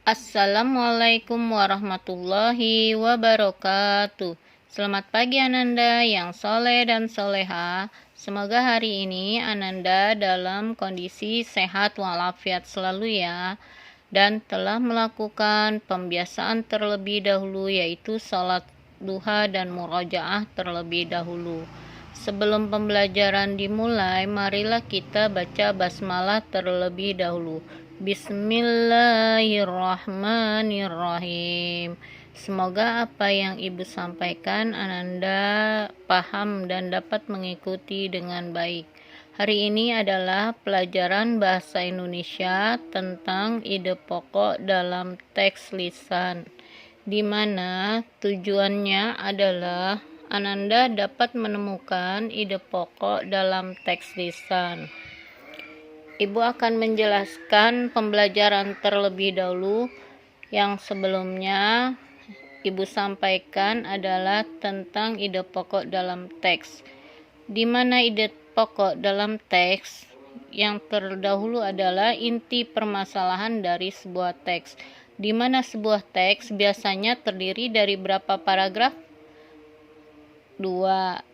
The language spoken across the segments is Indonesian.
Assalamualaikum warahmatullahi wabarakatuh. Selamat pagi Ananda yang soleh dan soleha. Semoga hari ini Ananda dalam kondisi sehat walafiat selalu ya. Dan telah melakukan pembiasaan terlebih dahulu, yaitu sholat duha dan murojaah terlebih dahulu. Sebelum pembelajaran dimulai, marilah kita baca basmalah terlebih dahulu. Bismillahirrahmanirrahim. Semoga apa yang Ibu sampaikan Ananda paham dan dapat mengikuti dengan baik. Hari ini adalah pelajaran bahasa Indonesia tentang ide pokok dalam teks lisan, di mana tujuannya adalah Ananda dapat menemukan ide pokok dalam teks lisan. Ibu akan menjelaskan pembelajaran terlebih dahulu. Yang sebelumnya Ibu sampaikan adalah tentang ide pokok dalam teks, di mana ide pokok dalam teks yang terdahulu adalah inti permasalahan dari sebuah teks, di mana sebuah teks biasanya terdiri dari berapa paragraf? 2,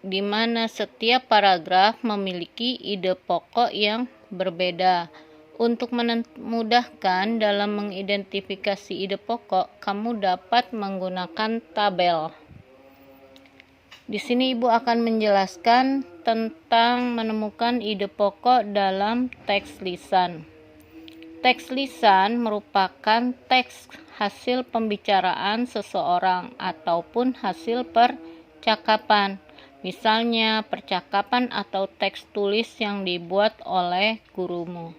di mana setiap paragraf memiliki ide pokok yang berbeda. Untuk memudahkan dalam mengidentifikasi ide pokok, kamu dapat menggunakan tabel. Di sini Ibu akan menjelaskan tentang menemukan ide pokok dalam teks lisan. Teks lisan merupakan teks hasil pembicaraan seseorang ataupun hasil percakapan. Misalnya percakapan atau teks tulis yang dibuat oleh gurumu.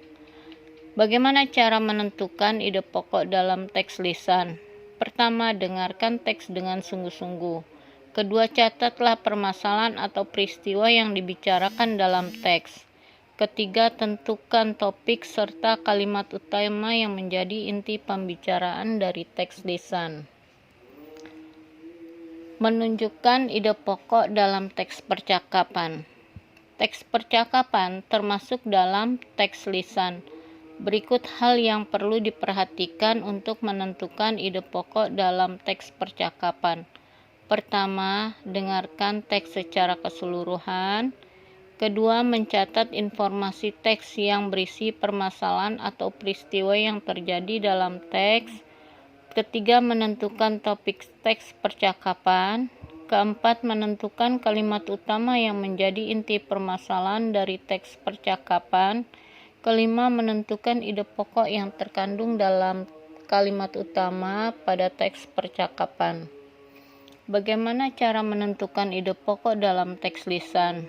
Bagaimana cara menentukan ide pokok dalam teks lisan? Pertama, dengarkan teks dengan sungguh-sungguh. Kedua, catatlah permasalahan atau peristiwa yang dibicarakan dalam teks. Ketiga, tentukan topik serta kalimat utama yang menjadi inti pembicaraan dari teks lisan. Menunjukkan ide pokok dalam teks percakapan. Teks percakapan termasuk dalam teks lisan. Berikut hal yang perlu diperhatikan untuk menentukan ide pokok dalam teks percakapan. Pertama, dengarkan teks secara keseluruhan. Kedua, mencatat informasi teks yang berisi permasalahan atau peristiwa yang terjadi dalam teks. Ketiga, menentukan topik teks percakapan. Keempat, menentukan kalimat utama yang menjadi inti permasalahan dari teks percakapan. Kelima, menentukan ide pokok yang terkandung dalam kalimat utama pada teks percakapan. Bagaimana cara menentukan ide pokok dalam teks lisan?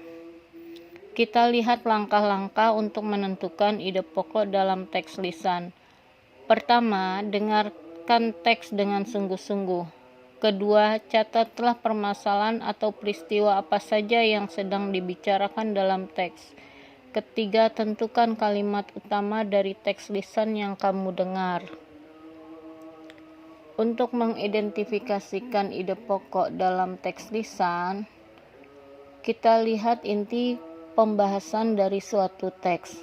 Kita lihat langkah-langkah untuk menentukan ide pokok dalam teks lisan. Pertama, dengarkan teks dengan sungguh-sungguh. Kedua, catatlah permasalahan atau peristiwa apa saja yang sedang dibicarakan dalam teks. Ketiga, tentukan kalimat utama dari teks lisan yang kamu dengar. Untuk mengidentifikasikan ide pokok dalam teks lisan, kita lihat inti pembahasan dari suatu teks.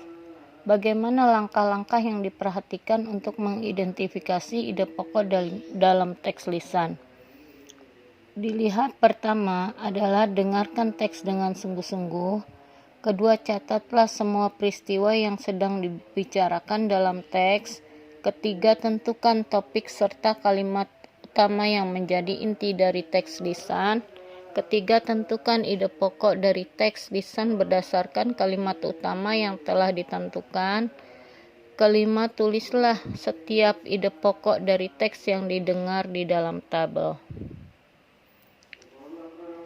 Bagaimana langkah-langkah yang diperhatikan untuk mengidentifikasi ide pokok dalam teks lisan? Dilihat pertama adalah dengarkan teks dengan sungguh-sungguh. Kedua, catatlah semua peristiwa yang sedang dibicarakan dalam teks. Ketiga, tentukan topik serta kalimat utama yang menjadi inti dari teks lisan. Ketiga, tentukan ide pokok dari teks lisan berdasarkan kalimat utama yang telah ditentukan. Kelima, tulislah setiap ide pokok dari teks yang didengar di dalam tabel.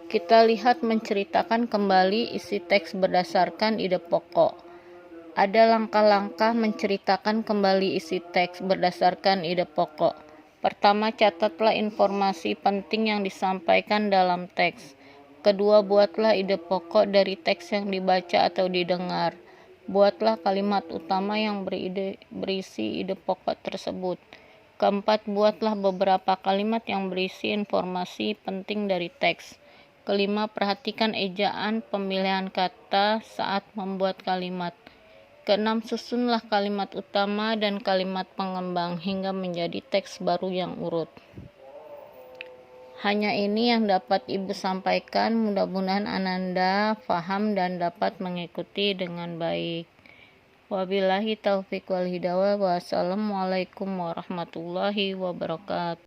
Kita lihat menceritakan kembali isi teks berdasarkan ide pokok. Ada langkah-langkah menceritakan kembali isi teks berdasarkan ide pokok. Pertama, catatlah informasi penting yang disampaikan dalam teks. Kedua, buatlah ide pokok dari teks yang dibaca atau didengar. Buatlah kalimat utama yang berisi ide pokok tersebut. Keempat, buatlah beberapa kalimat yang berisi informasi penting dari teks. Kelima, perhatikan ejaan pemilihan kata saat membuat kalimat. Keenam, susunlah kalimat utama dan kalimat pengembang hingga menjadi teks baru yang urut. Hanya ini yang dapat Ibu sampaikan. Mudah-mudahan Ananda paham dan dapat mengikuti dengan baik. Wabillahi taufiq wal hidayah. Wassalamualaikum warahmatullahi wabarakatuh.